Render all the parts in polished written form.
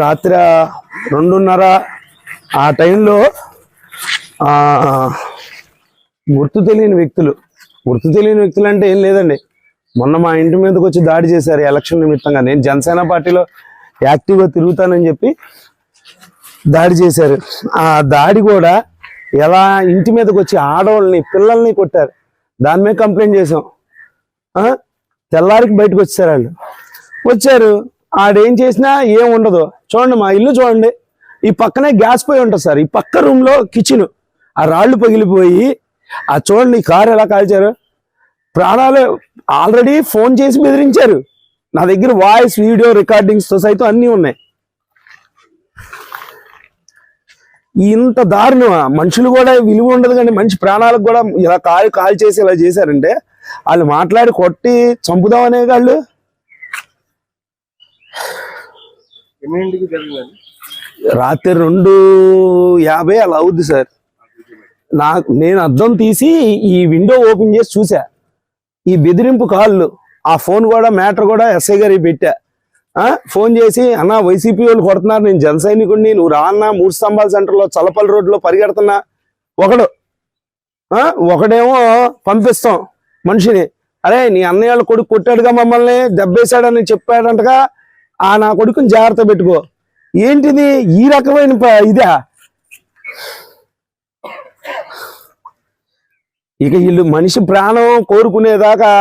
రాత్రి 2:30 ఆ టైంలో గుర్తు తెలియని వ్యక్తులు అంటే ఏం లేదండి, మొన్న మా ఇంటి మీదకి వచ్చి దాడి చేశారు ఎలక్షన్ నిమిత్తంగా. నేను జనసేన పార్టీలో యాక్టివ్గా తిరుగుతానని చెప్పి దాడి చేశారు. ఆ దాడి కూడా ఎలా ఇంటి మీదకి వచ్చి ఆడవాళ్ళని పిల్లల్ని కొట్టారు. దాని మీద కంప్లైంట్ చేసాం. తెల్లారికి బయటకు వచ్చారు వాళ్ళు. వచ్చారు, ఆడేం చేసినా ఏం ఉండదు. చూడండి మా ఇల్లు చూడండి, ఈ పక్కనే గ్యాస్ పొయ్యి ఉంటుంది సార్, ఈ పక్క రూమ్లో కిచెన్, ఆ రాళ్ళు పగిలిపోయి ఆ చూడండి కారు ఎలా కాల్చారు. ప్రాణాలు ఆల్రెడీ ఫోన్ చేసి బెదిరించారు. నా దగ్గర వాయిస్ వీడియో రికార్డింగ్స్తో సైతం అన్నీ ఉన్నాయి. ఇంత దారుణమా? మనుషులు కూడా విలువ ఉండదు కానీ మనిషి ప్రాణాలకు కూడా ఇలా కాల్ చేసి ఇలా చేశారంటే వాళ్ళు మాట్లాడి కొట్టి చంపుదామనే వాళ్ళు. రాత్రి 2:50 అలా అవుద్ది సార్. నేను అద్దం తీసి ఈ విండో ఓపెన్ చేసి చూసా ఈ బెదిరింపు కాళ్ళు. ఆ ఫోన్ కూడా మ్యాటర్ కూడా ఎస్ఐ గారికి పెట్టా. ఫోన్ చేసి, అన్న వైసీపీ వాళ్ళు కొడుతున్నారు, నేను జన సైనికుడిని, నువ్వు రా అన్న, 3 స్తంభాల సెంటర్లో చల్లపల్లి రోడ్లో పరిగెడుతున్నా. ఒకడేమో పంపిస్తాం మనిషిని, అరే నీ అన్నయ్య వాళ్ళ కొడుకు కొట్టాడుగా, మమ్మల్ని దెబ్బేశాడని చెప్పాడంటగా, నా కొడుకుని జాగ్రత్త పెట్టుకో. ఏంటిది ఈ రకమైన ఇదా? ఇక వీళ్ళు మనిషి ప్రాణం కోరుకునేదాకా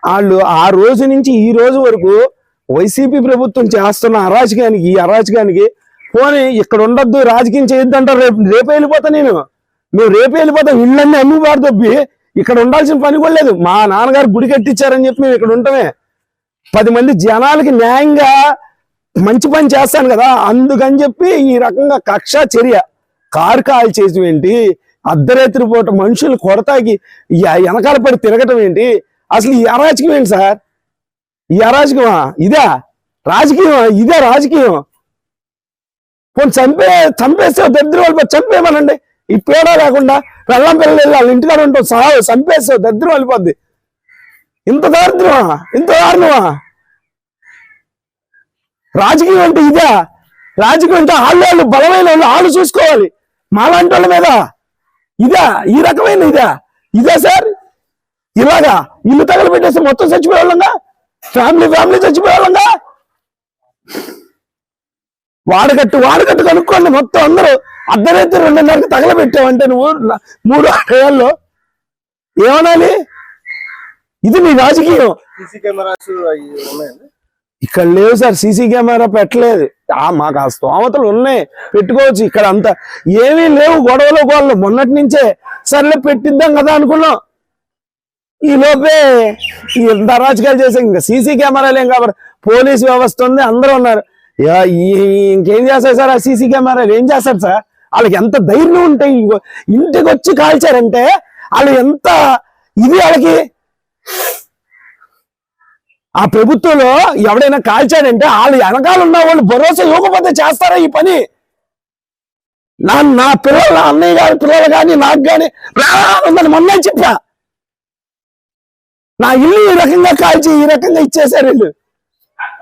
వాళ్ళు ఆ రోజు నుంచి ఈ రోజు వరకు వైసీపీ ప్రభుత్వం చేస్తున్న ఈ అరాచకానికి పోనీ ఇక్కడ ఉండొద్దు, రాజకీయం చేయొద్దు అంటారు. రేపు వెళ్ళిపోతా మేము రేపు వెళ్ళిపోతాం. ఇళ్ళన్నీ అమ్మిబారు తప్పి ఇక్కడ ఉండాల్సిన పని కూడా లేదు. మా నాన్నగారు గుడి కట్టించారని చెప్పి మేము ఇక్కడ ఉంటామే. 10 మంది జనాలకి న్యాయంగా మంచి పని చేస్తాను కదా, అందుకని చెప్పి ఈ రకంగా కక్ష చర్య. కారు కాల్ చేసి ఏంటి, అర్ధరాత్రి పూట మనుషులు కొడతాకి వెనకాల పడి తిరగటం ఏంటి? అసలు ఈ అరాచకం ఏంటి సార్? ఈ అరాచకమా? ఇదా రాజకీయం? ఇదే రాజకీయం? పోనీ చంపేస్తే దరిద్రం వెళ్ళిపోయి చంపేమనండి. ఈ పేడ లేకుండా వెళ్ళం పిల్లలు వెళ్ళాలి, ఇంటికాడ ఉంటాం, చంపేస్తే దరిద్రం వెళ్ళిపోద్ది. ఇంత దారిద్రమా? ఇంత దారుణమా? రాజకీయం అంటే ఇదా? రాజకీయం అంటే వాళ్ళు బలమైన వాళ్ళు చూసుకోవాలి, మాలాంటి వాళ్ళ మీద ఇదా? ఈ రకమైన ఇదా సార్? ఇలాగా ఇల్లు తగలబెట్టేస్తే మొత్తం చచ్చిపోయేవాళ్ళంగా, ఫ్యామిలీ చచ్చిపోయేవాళ్ళంగా. వాడకట్టు కనుక్కోండి మొత్తం అందరూ. అర్ధరాత్రి 2:30కి తగలబెట్టావంటే నువ్వు 3 ఏళ్ళలో ఏమనాలి? ఇది నీ రాజకీయం. ఇక్కడ లేవు సార్, సీసీ కెమెరా పెట్టలేదు. మాకు ఆ స్తోమతలు ఉన్నాయి, పెట్టుకోవచ్చు. ఇక్కడ అంతా ఏమీ లేవు, గొడవలు మొన్నటి నుంచే. సర్లే పెట్టిద్దాం కదా అనుకున్నాం. ఈ లోపే ఇంత అరాచకాలు చేసాం. ఇంకా సీసీ కెమెరాలు ఏం కాబట్టి పోలీసు వ్యవస్థ ఉంది, అందరూ ఉన్నారు. ఇంకేం చేస్తారు సార్? ఆ సీసీ కెమెరాలు ఏం చేస్తారు సార్? వాళ్ళకి ఎంత ధైర్యం ఉంటాయి? ఇంటికి వచ్చి కాల్చారంటే వాళ్ళు ఎంత వాళ్ళకి. ఆ ప్రభుత్వంలో ఎవడైనా కాల్చాడంటే వాళ్ళు వెనకాల ఉన్న వాళ్ళు భరోసా ఇవ్వకపోతే చేస్తారా ఈ పని? నా పిల్లలు, నా అన్నయ్య గారి పిల్లలు కానీ నాకు కానీ రాదని మొన్న చెప్పా. నా ఇల్లు ఈ రకంగా కాల్చి ఈ రకంగా ఇచ్చేసారు వీళ్ళు.